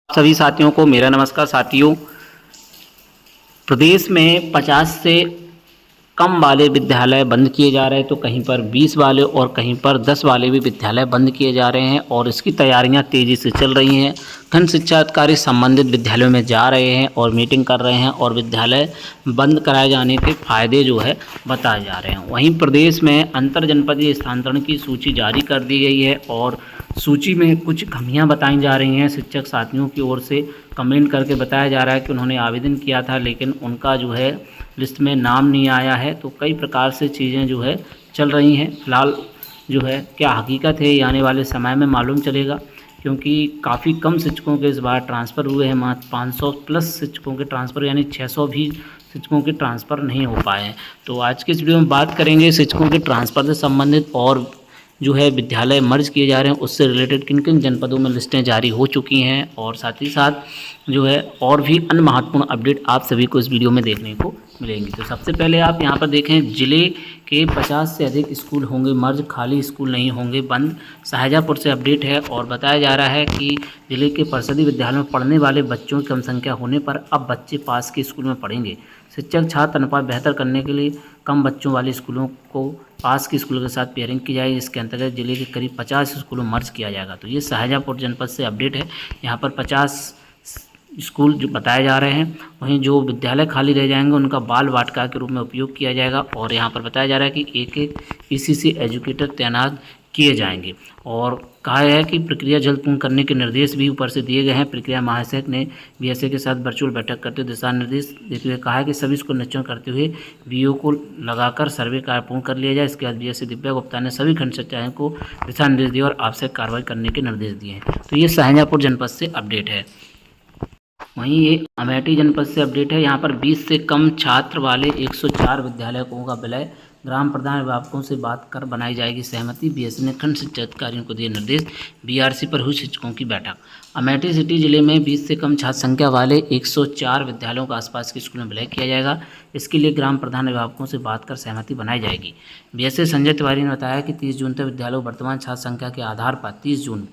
सभी साथियों को मेरा नमस्कार। साथियों, प्रदेश में 50 से कम वाले विद्यालय बंद किए जा रहे हैं, तो कहीं पर 20 वाले और कहीं पर 10 वाले भी विद्यालय बंद किए जा रहे हैं और इसकी तैयारियां तेज़ी से चल रही हैं। खंड शिक्षा अधिकारी संबंधित विद्यालयों में जा रहे हैं और मीटिंग कर रहे हैं और विद्यालय बंद कराए जाने के फायदे जो है बताए जा रहे हैं। वहीं प्रदेश में अंतर जनपदीय स्थानांतरण की सूची जारी कर दी गई है और सूची में कुछ कमियां बताई जा रही हैं। शिक्षक साथियों की ओर से कमेंट करके बताया जा रहा है कि उन्होंने आवेदन किया था लेकिन उनका जो है लिस्ट में नाम नहीं आया है। तो कई प्रकार से चीज़ें जो है चल रही हैं। फिलहाल जो है क्या हकीकत है ये आने वाले समय में मालूम चलेगा, क्योंकि काफ़ी कम शिक्षकों के इस बार ट्रांसफ़र हुए हैं। मात्र 500 प्लस शिक्षकों के ट्रांसफ़र, यानी 600 भी शिक्षकों के ट्रांसफ़र नहीं हो पाए हैं। तो आज के इस वीडियो में बात करेंगे शिक्षकों के ट्रांसफ़र से संबंधित और जो है विद्यालय मर्ज किए जा रहे हैं उससे रिलेटेड किन किन जनपदों में लिस्टें जारी हो चुकी हैं, और साथ ही साथ जो है और भी अन्य महत्वपूर्ण अपडेट आप सभी को इस वीडियो में देखने को मिलेंगी। तो सबसे पहले आप यहां पर देखें, जिले के 50 से अधिक स्कूल होंगे मर्ज, खाली स्कूल नहीं होंगे बंद। शाहजहाँपुर से अपडेट है और बताया जा रहा है कि जिले के परिषदीय विद्यालयों में पढ़ने वाले बच्चों की कम संख्या होने पर अब बच्चे पास के स्कूल में पढ़ेंगे। शिक्षक छात्र अनुपात बेहतर करने के लिए कम बच्चों वाले स्कूलों को पास के स्कूलों के साथ पेयरिंग की जाएगी। इसके अंतर्गत जिले के करीब 50 स्कूलों में मर्ज किया जाएगा। तो ये शाहजहाँपुर जनपद से अपडेट है। यहाँ पर 50 स्कूल जो बताए जा रहे हैं। वहीं जो विद्यालय खाली रह जाएंगे उनका बाल वाटिका के रूप में उपयोग किया जाएगा और यहाँ पर बताया जा रहा है कि एक एक ईसीसी एजुकेटर तैनात किए जाएंगे। और कहा है कि प्रक्रिया जल्द पूर्ण करने के निर्देश भी ऊपर से दिए गए हैं। प्रक्रिया महानिदेशक ने बीएसए के साथ वर्चुअल बैठक करते हुए दिशा निर्देश देते हुए कहा है कि सभी इसको निरीक्षण करते हुए बीओ को लगाकर सर्वे कार्य पूर्ण कर लिया जाए। इसके बाद बीएसए दिव्या गुप्ता ने सभी खंड शिक्षाओं को दिशा निर्देश दिए और आवश्यक कार्रवाई करने के निर्देश दिए हैं। तो ये शाहजहाँपुर जनपद से अपडेट है। वहीं ये अमेठी जनपद से अपडेट है। यहाँ पर 20 से कम छात्र वाले 104 विद्यालयों का विलय, ग्राम प्रधान अभिभावकों से बात कर बनाई जाएगी सहमति। बीएसए ने खंड शिक्षा अधिकारियों को दिए निर्देश। बीआरसी पर हुई शिक्षकों की बैठक। अमेठी सिटी जिले में 20 से कम छात्र संख्या वाले 104 विद्यालयों का आसपास के स्कूलों में विलय किया जाएगा। इसके लिए ग्राम प्रधान अभिभावकों से बात कर सहमति बनाई जाएगी। बीएसए संजय तिवारी ने बताया कि 30 जून तक विद्यालयों वर्तमान छात्र संख्या के आधार पर 30 जून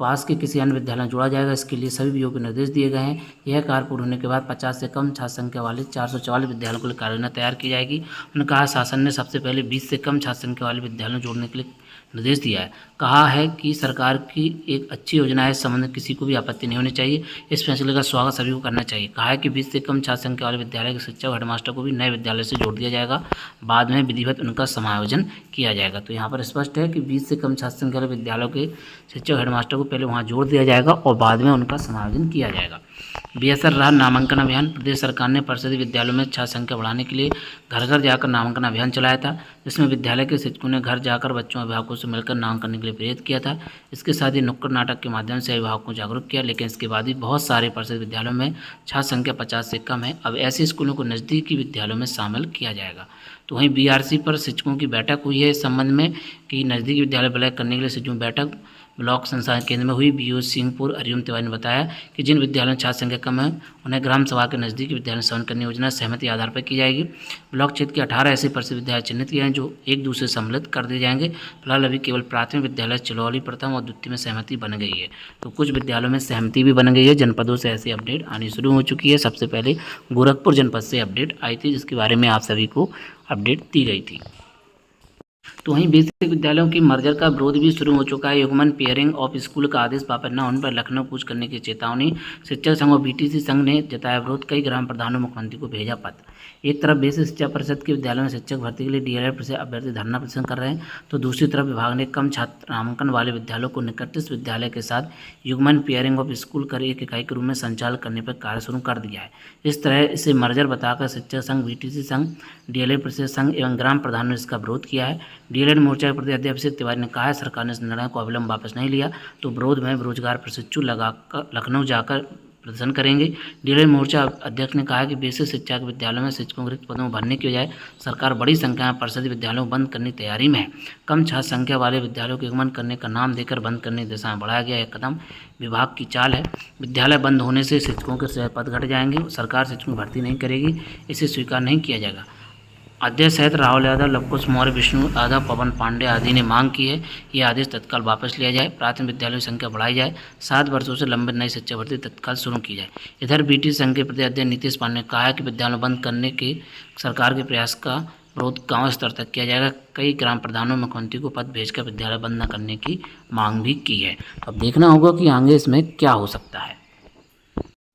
पास के किसी अन्य विद्यालय में जोड़ा जाएगा। इसके लिए सभी बीओ को निर्देश दिए गए हैं। यह कार्य पूर्ण होने के बाद 50 से कम छात्र संख्या वाले 444 विद्यालयों के लिए कार्ययोजना तैयार की जाएगी। उन्होंने कहा शासन ने सबसे पहले 20 से कम छात्र संख्या वाले विद्यालयों जोड़ने के लिए निर्देश दिया है। कहा है कि सरकार की एक अच्छी योजना है, इस संबंध में किसी को भी आपत्ति नहीं होनी चाहिए। इस फैसले का स्वागत सभी को करना चाहिए। कहा है कि 20 से कम छात्र संख्या वाले विद्यालय के शिक्षक हेडमास्टर को भी नए विद्यालय से जोड़ दिया जाएगा। बाद में विधिवत उनका समायोजन किया जाएगा। तो यहाँ पर स्पष्ट है कि 20 से कम छात्र संख्या वाले विद्यालयों के शिक्षक हेडमास्टर को पहले वहाँ जोड़ दिया जाएगा और बाद में उनका समायोजन किया जाएगा। बेअसर रहा नामांकन अभियान। प्रदेश सरकार ने परिषदीय विद्यालयों में छात्र संख्या बढ़ाने के लिए घर घर जाकर नामांकन अभियान चलाया था, जिसमें विद्यालय के शिक्षकों ने घर जाकर बच्चों अभिभावकों से मिलकर नाम करने के लिए प्रेरित किया था। इसके साथ ही नुक्कड़ नाटक के माध्यम से अभिभावकों को जागरूक किया। लेकिन इसके बाद भी बहुत सारे परिषद विद्यालयों में छात्र संख्या 50 से कम है। अब ऐसे स्कूलों को नज़दीकी विद्यालयों में शामिल किया जाएगा। तो वहीं बीआरसी पर शिक्षकों की बैठक हुई है इस संबंध में कि नज़दीकी विद्यालय विलय करने के लिए शिक्षकों की बैठक ब्लॉक संसाधन केंद्र में हुई। बीओ सिंहपुर अरियम तिवारी ने बताया कि जिन विद्यालयों में छात्र संख्या कम है उन्हें ग्राम सभा के नज़दीकी विद्यालय में शामिल करने की योजना सहमति आधार पर की जाएगी। ब्लॉक क्षेत्र के 18 ऐसे परिषद विद्यालय चिन्हित किए हैं जो एक दूसरे से सम्मिलित कर दिए जाएंगे। फिलहाल अभी केवल प्राथमिक विद्यालय चिलौली प्रथम और द्वितीय में सहमति बन गई है। तो कुछ विद्यालयों में सहमति भी बन गई है। जनपदों से ऐसी अपडेट आनी शुरू हो चुकी है। सबसे पहले गोरखपुर जनपद से अपडेट आई थी, जिसके बारे में आप सभी को अपडेट दी गई थी। तो वहीं बेसिक विद्यालयों की मर्जर का विरोध भी शुरू हो चुका है। युग्मन पेयरिंग ऑफ स्कूल का आदेश वापस न होने पर लखनऊ कूच करने की चेतावनी। शिक्षक संघ और बीटीसी संघ ने जताया विरोध। कई ग्राम प्रधानों मुख्यमंत्री को भेजा पत्र। एक तरफ बेसिक शिक्षा परिषद के विद्यालयों में शिक्षक भर्ती के लिए डीएलएड परिषद अभ्यर्थी धरना प्रदर्शन कर रहे हैं, तो दूसरी तरफ विभाग ने कम छात्र नामांकन वाले विद्यालयों को निकटस्थ विद्यालय के साथ युग्मन पेयरिंग ऑफ स्कूल कर एक इकाई के रूप में संचालन करने पर कार्य शुरू कर दिया है। इस तरह इसे मर्जर बताकर शिक्षक संघ, बीटीसी संघ, डीएलएड परिषद संघ एवं ग्राम प्रधानों ने इसका विरोध किया है। डीएलएड मोर्चा के प्रदेश अध्यक्ष अभिषेक तिवारी ने कहा है सरकार ने इस निर्णय को अविलंब वापस नहीं लिया तो विरोध में बेरोजगार प्रशिक्षु लगाकर लखनऊ जाकर प्रदर्शन करेंगे। डीएलएड मोर्चा अध्यक्ष ने कहा कि बेसिक शिक्षा के विद्यालयों में शिक्षकों के रिक्त पदों को भरने की बजाय सरकार बड़ी संख्या में परिषदीय विद्यालयों को बंद करने की तैयारी में है। कम छात्र संख्या वाले विद्यालयों को युग्मन करने का नाम देकर बंद करने की दिशा में बढ़ाया गया यह कदम विभाग की चाल है। विद्यालय बंद होने से शिक्षकों के पद घट जाएंगे। सरकार शिक्षकों की भर्ती नहीं करेगी, इसे स्वीकार नहीं किया जाएगा। अध्यक्ष सहित राहुल यादव, लवकुश मौर्य, विष्णु यादव, पवन पांडे आदि ने मांग की है ये आदेश तत्काल वापस लिया जाए, प्राथमिक विद्यालयों की संख्या बढ़ाई जाए, 7 वर्षों से लंबित नई शिक्षा भर्ती तत्काल शुरू की जाए। इधर बीटी संघ के प्रदेश अध्यक्ष नीतीश पांडे ने कहा है कि विद्यालय बंद करने के सरकार के प्रयास का विरोध गांव स्तर तक किया जाएगा। कई ग्राम प्रधानों ने मुख्यमंत्री को पत्र भेजकर विद्यालय बंद न करने की मांग भी की है। अब देखना होगा कि आगे इसमें क्या हो सकता है।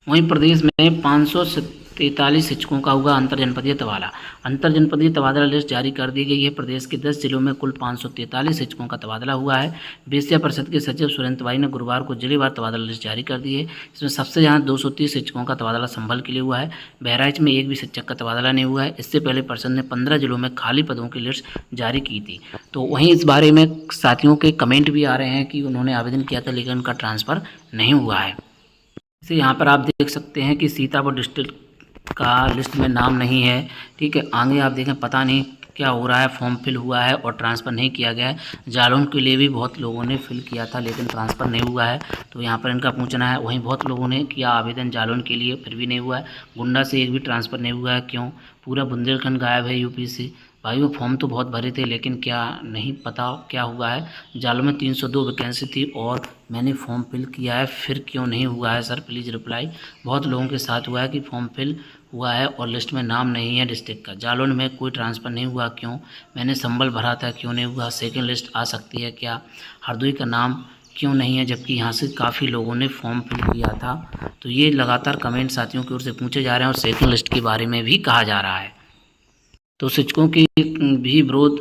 वहीं प्रदेश में 543 शिक्षकों का हुआ अंतरजनपदीय तबादला। अंतरजनपदीय तबादला लिस्ट जारी कर दी गई है। प्रदेश के 10 जिलों में कुल 543 शिक्षकों का तबादला हुआ है। वेश्या परिषद के सचिव सुरेंद्र बाई ने गुरुवार को जिलेवार तबादला लिस्ट जारी कर दी है। इसमें सबसे ज़्यादा 230 शिक्षकों का तबादला संभल के लिए हुआ है। बहराइच में एक भी शिक्षक का तबादला नहीं हुआ है। इससे पहले परिषद ने 15 जिलों में खाली पदों की लिस्ट जारी की थी। तो वहीं इस बारे में साथियों के कमेंट भी आ रहे हैं कि उन्होंने आवेदन किया था लेकिन उनका ट्रांसफ़र नहीं हुआ है। इसे यहाँ पर आप देख सकते हैं कि सीतापुर डिस्ट्रिक्ट का लिस्ट में नाम नहीं है। ठीक है, आगे आप देखें पता नहीं क्या हो रहा है, फॉर्म फिल हुआ है और ट्रांसफ़र नहीं किया गया है। जालौन के लिए भी बहुत लोगों ने फिल किया था लेकिन ट्रांसफ़र नहीं हुआ है, तो यहाँ पर इनका पूछना है। वहीं बहुत लोगों ने किया आवेदन जालौन के लिए, फिर भी नहीं हुआ है। गोंडा से एक भी ट्रांसफ़र नहीं हुआ है, क्यों? पूरा बुंदेलखंड गायब है यूपी से। भाई वो फॉर्म तो बहुत भरे थे लेकिन क्या नहीं पता क्या हुआ है। जालौन में 302 वैकेंसी थी और मैंने फॉर्म फिल किया है, फिर क्यों नहीं हुआ है सर, प्लीज़ रिप्लाई। बहुत लोगों के साथ हुआ है कि फॉर्म फिल हुआ है और लिस्ट में नाम नहीं है डिस्ट्रिक्ट का। जालौन में कोई ट्रांसफ़र नहीं हुआ, क्यों? मैंने संबल भरा था, क्यों नहीं हुआ? सेकंड लिस्ट आ सकती है क्या? हरदोई का नाम क्यों नहीं है जबकि यहाँ से काफ़ी लोगों ने फॉर्म फिल किया था? तो ये लगातार कमेंट साथियों की ओर से पूछे जा रहे हैं और सेकंड लिस्ट के बारे में भी कहा जा रहा है। तो शिक्षकों की भी विरोध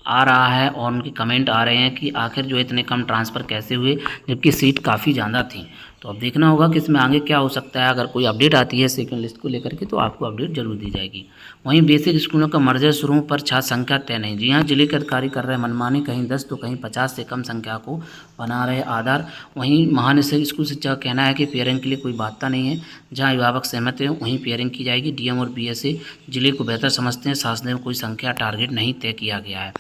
आ रहा है और उनके कमेंट आ रहे हैं कि आखिर जो इतने कम ट्रांसफ़र कैसे हुए जबकि सीट काफ़ी ज़्यादा थी। तो अब देखना होगा कि इसमें आगे क्या हो सकता है। अगर कोई अपडेट आती है सेकंड लिस्ट को लेकर के तो आपको अपडेट जरूर दी जाएगी। वहीं बेसिक स्कूलों का मर्जर शुरू पर छात्र संख्या तय नहीं। जी हाँ, जिले के अधिकारी कर रहे मनमानी, कहीं 10 तो कहीं 50 से कम संख्या को बना रहे आधार। वहीं महानिदेशक स्कूल शिक्षा का कहना है कि पेयरिंग के लिए कोई बाध्यता नहीं है, जहाँ अभिभावक सहमत है वहीं पेयरिंग की जाएगी। डीएम और बीएसए जिले को बेहतर समझते हैं, शासन में कोई संख्या टारगेट नहीं तय किया गया है।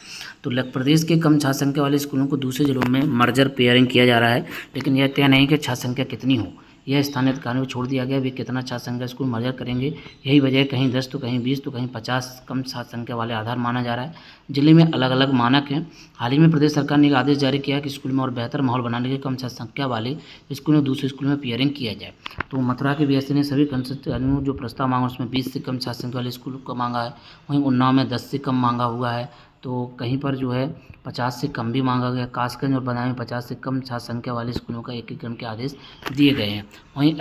तो प्रदेश के कम छात्र संख्या वाले स्कूलों को दूसरे जिलों में मर्जर पेयरिंग किया जा रहा है, लेकिन यह तय नहीं कि छात्र संख्या कितनी हो। यह स्थानीय अधिकारियों को छोड़ दिया गया, वे कितना छात्र संख्या स्कूल मर्जर करेंगे। यही वजह है कहीं 10 तो कहीं 20 तो कहीं 50 कम छात्र संख्या वाले आधार माना जा रहा है। जिले में अलग अलग मानक हैं। हाल ही में प्रदेश सरकार ने एक आदेश जारी किया कि स्कूल में और बेहतर माहौल बनाने के कम छात्र संख्या वाले स्कूल में दूसरे स्कूल में पेयरिंग किया जाए। तो मथुरा के बीएससी ने सभी कर्मचारियों जो प्रस्ताव मांगा उसमें 20 से कम छात्र संख्या वाले स्कूल को मांगा है। वहीं उन्नाव में 10 से कम मांगा हुआ है। तो कहीं पर जो है 50 से कम भी मांगा गया। कासगंज और बदायूं में 50 से कम छात्र संख्या वाले स्कूलों का एकीकरण के आदेश दिए गए हैं। वहीं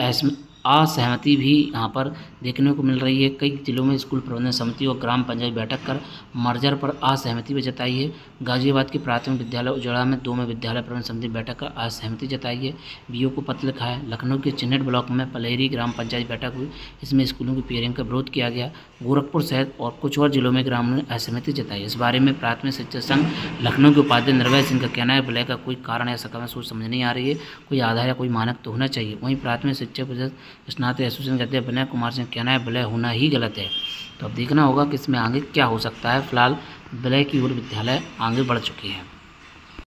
असहमति भी यहाँ पर देखने को मिल रही है। कई जिलों में स्कूल प्रबंधन समिति और ग्राम पंचायत बैठक कर मर्जर पर असहमति भी जताई है। गाजियाबाद के प्राथमिक विद्यालय उजड़ा में 2 में विद्यालय प्रबंधन समिति बैठक कर असहमति जताई है। बीओ को पत्र लिखा है। लखनऊ के चिन्हित ब्लॉक में पलेरी ग्राम पंचायत बैठक हुई, इसमें स्कूलों की पेयरिंग का विरोध किया गया। गोरखपुर सहित और कुछ और जिलों में ग्रामीणों ने असहमति जताई। इस बारे में प्राथमिक शिक्षक संघ लखनऊ के उपाध्यक्ष निर्भय सिंह का कहना है विलय का कोई कारण या सकारात्मक सोच समझ नहीं आ रही है, कोई आधार या कोई मानक तो होना चाहिए। वहीं प्राथमिक शिक्षक परिषद स्नातक एसोसिएशन के अध्यक्ष विनय कुमार सिंह कहना है विलय होना ही गलत है। तो अब देखना होगा कि इसमें आगे क्या हो सकता है। फिलहाल विलय की ओर विद्यालय आगे बढ़ चुके हैं।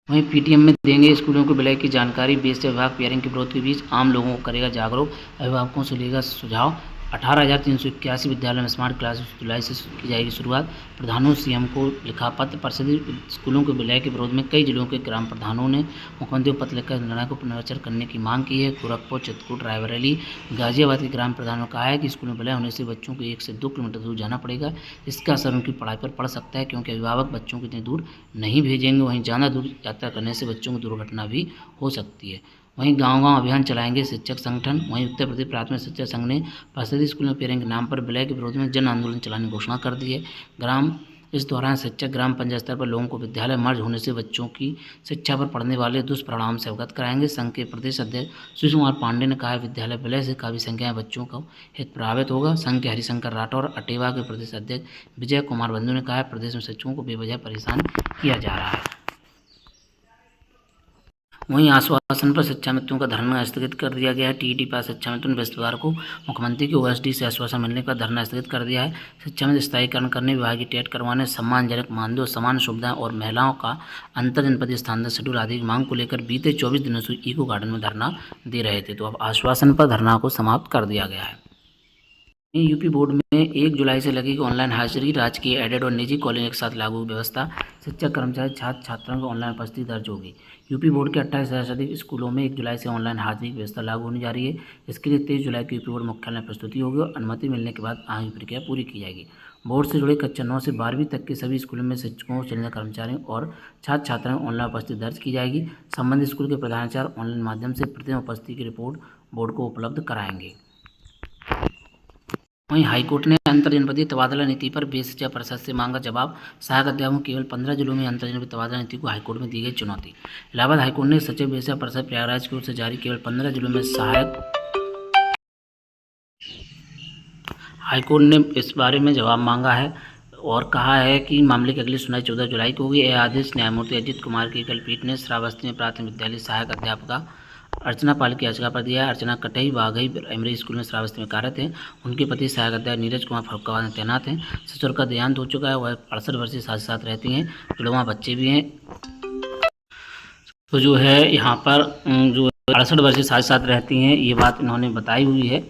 वहीं पीटीएम में देंगे स्कूलों को विलय की जानकारी। बीएससी विभाग पेयरिंग के विरोध के बीच आम लोगों को करेगा जागरूक, अभिभावकों से लेगा सुझाव। 18,381 विद्यालयों में स्मार्ट क्लास जुलाई से की जाएगी शुरुआत। प्रधानों सीएम को लिखा पत्र। परिषदीय स्कूलों के विलय के विरोध में कई जिलों के ग्राम प्रधानों ने मुख्यमंत्री को पत्र लिखकर निर्णय को पुनर्विचार करने की मांग की है। गोरखपुर, चित्रकूट, रायबरेली, गाजियाबाद के ग्राम प्रधानों ने कहा है कि स्कूल में विलय होने से बच्चों को 1 से 2 किलोमीटर दूर जाना पड़ेगा। इसका असर उनकी पढ़ाई पर पड़ सकता है क्योंकि अभिभावक बच्चों को इतनी दूर नहीं भेजेंगे। वहीं ज़्यादा दूर यात्रा करने से बच्चों को दुर्घटना भी हो सकती है। वहीं गांव-गांव अभियान चलाएंगे शिक्षक संगठन। वहीं उत्तर प्रदेश प्राथमिक शिक्षक संघ ने परिषदीय स्कूल में पेयरिंग के नाम पर विलय के विरोध में जन आंदोलन चलाने की घोषणा कर दी है। इस दौरान शिक्षक ग्राम पंचायत स्तर पर लोगों को विद्यालय मर्ज होने से बच्चों की शिक्षा पर पड़ने वाले दुष्परिणाम से अवगत कराएंगे। संघ के प्रदेश अध्यक्ष सुशील कुमार पांडे ने कहा है विद्यालय विलय से काफ़ी संख्या में बच्चों का हित प्रभावित होगा। संघ के हरिशंकर राठौर अटेवा के प्रदेश अध्यक्ष विजय कुमार बंधु ने कहा है प्रदेश में शिक्षकों को बेवजह परेशान किया जा रहा है। वहीं आश्वासन पर शिक्षा मित्रों का धरना स्थगित कर दिया गया है। टीईटी पास शिक्षा मित्रों ने बृहस्पतिवार को मुख्यमंत्री की ओएसडी से आश्वासन मिलने का धरना स्थगित कर दिया है। शिक्षा में स्थायीकरण करने, विभागीय टेट करवाने, सम्मानजनक मानदेय और समान सुविधाएं और महिलाओं का अंतर जनपदीय स्थानांतरण शेड्यूल आदि की मांग को लेकर बीते 24 दिनों से इको गार्डन में धरना दे रहे थे। तो अब आश्वासन पर धरना को समाप्त कर दिया गया है। यूपी बोर्ड में 1 जुलाई से लगेगी ऑनलाइन हाजिरी। राजकीय, एडेड और निजी कॉलेज एक साथ लागू व्यवस्था। शिक्षक, कर्मचारी, छात्र छात्राओं की ऑनलाइन उपस्थिति दर्ज होगी। यूपी बोर्ड के 28,000 से अधिक स्कूलों में 1 जुलाई से ऑनलाइन हाजिरी की व्यवस्था लागू होने जा रही है। इसके लिए 23 जुलाई को यूपी बोर्ड मुख्यालय में प्रस्तुति होगी और अनुमति मिलने के बाद आगे प्रक्रिया पूरी की जाएगी। बोर्ड से जुड़े कक्षा 9 से 12वीं तक के सभी स्कूलों में शिक्षकों, संविदा कर्मचारियों और छात्र छात्राओं की ऑनलाइन उपस्थिति दर्ज की जाएगी। संबंधित स्कूल के प्रधानाचार्य ऑनलाइन माध्यम से प्रतिदिन उपस्थिति की रिपोर्ट बोर्ड को उपलब्ध कराएंगे। वहीं हाईकोर्ट ने अंतर जनपदीय तबादला नीति पर बेस शिक्षा परिषद से मांगा जवाब। सहायक अध्यापकों केवल 15 जिलों में अंतर जनपदीय तबादला नीति को हाईकोर्ट में दी गई चुनौती। इलाहाबाद हाईकोर्ट ने सचिव बेस शिक्षा परिषद प्रयागराज की ओर से जारी केवल 15 जिलों में हाईकोर्ट ने इस बारे में जवाब मांगा है और कहा है कि मामले की अगली सुनवाई 14 जुलाई को होगी। यह आदेश न्यायमूर्ति अजित कुमार की एकल पीठ ने श्रावस्ती में प्राथमिक विद्यालय सहायक अध्यापका अर्चना पाल की याचिका पर दिया है। अर्चना कटई वाघई प्राइमरी स्कूल में श्रावस्ती में कार्यरत हैं। उनके पति सहायक अध्यापक नीरज कुमार फरुखाबाद में तैनात हैं। ससुर का देहांत हो चुका है। वह 68 वर्षीय साथ रहती हैं। जुड़वा बच्चे भी हैं। तो जो है यहाँ पर जो 68 वर्षीय साथ रहती हैं, ये बात इन्होंने बताई हुई है।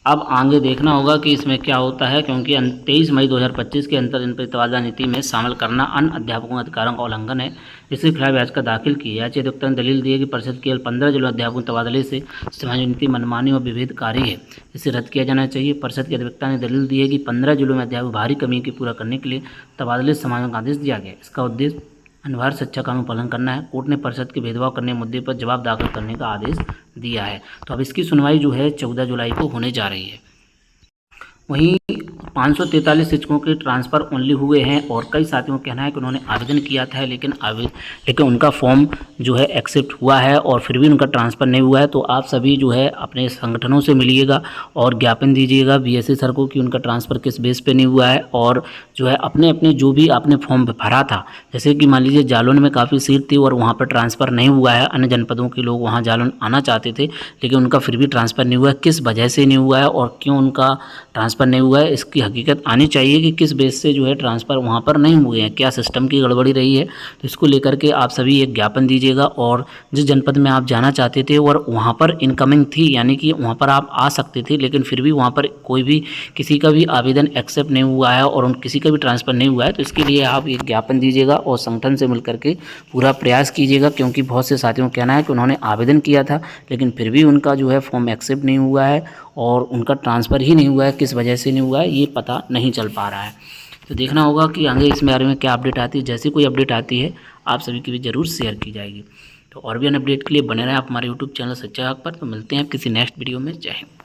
अब आगे देखना होगा कि इसमें क्या होता है, क्योंकि 23 मई 2025 के अंतर जनपदीय तबादला नीति में शामिल करना अन्य अध्यापकों के अधिकारों का उल्लंघन है। इसके खिलाफ याचिका दाखिल की। याचिका ने दलील दी है कि परिषद केवल 15 जिलों अध्यापकों के तबादले से समाज नीति मनमानी और विभेदकारी है, इसे रद्द किया जाना चाहिए। परिषद के अधिवक्ता ने दलील दी है कि 15 जिलों में अध्यापक भारी कमी की पूरा करने के लिए तबादले समाधान का आदेश दिया गया। इसका उद्देश्य अनिवार्य शिक्षा कानून पालन करना है। कोर्ट ने परिषद के भेदभाव करने मुद्दे पर जवाब दाखिल करने का आदेश दिया है। तो अब इसकी सुनवाई जो है 14 जुलाई को होने जा रही है। वहीं 543 शिक्षकों के ट्रांसफ़र ओनली हुए हैं और कई साथियों का कहना है कि उन्होंने आवेदन किया था लेकिन उनका फॉर्म जो है एक्सेप्ट हुआ है और फिर भी उनका ट्रांसफ़र नहीं हुआ है। तो आप सभी जो है अपने संगठनों से मिलिएगा और ज्ञापन दीजिएगा बीएससी सर को कि उनका ट्रांसफ़र किस बेस पे नहीं हुआ है, और जो है अपने अपने जो भी आपने फॉर्म भरा था, जैसे कि मान लीजिए जालौन में काफ़ी सीट थी और वहाँ पर ट्रांसफ़र नहीं हुआ है, अन्य जनपदों के लोग वहाँ जालौन आना चाहते थे लेकिन उनका फिर भी ट्रांसफ़र नहीं हुआ है। किस वजह से नहीं हुआ है और क्यों उनका ट्रांसफ़र नहीं हुआ है, इसकी हकीकत आनी चाहिए कि किस बेस से जो है ट्रांसफ़र वहाँ पर नहीं हुए हैं, क्या सिस्टम की गड़बड़ी रही है। तो इसको लेकर के आप सभी एक ज्ञापन दीजिएगा और जिस जनपद में आप जाना चाहते थे और वहाँ पर इनकमिंग थी, यानी कि वहाँ पर आप आ सकते थे लेकिन फिर भी वहाँ पर कोई भी किसी का भी आवेदन एक्सेप्ट नहीं हुआ है और किसी का भी ट्रांसफ़र नहीं हुआ है, तो इसके लिए आप एक ज्ञापन दीजिएगा और संगठन से मिलकर के पूरा प्रयास कीजिएगा। क्योंकि बहुत से साथियों का कहना है कि उन्होंने आवेदन किया था लेकिन फिर भी उनका जो है फॉर्म एक्सेप्ट नहीं हुआ है और उनका ट्रांसफ़र ही नहीं हुआ है। किस वजह से नहीं हुआ है ये पता नहीं चल पा रहा है। तो देखना होगा कि आगे इस बारे में क्या अपडेट आती है। जैसे कोई अपडेट आती है आप सभी की भी ज़रूर शेयर की जाएगी। तो और भी अन्य अपडेट के लिए बने रहें आप हमारे यूट्यूब चैनल सच्चा हक पर। तो मिलते हैं किसी नेक्स्ट वीडियो में। जय हिंद।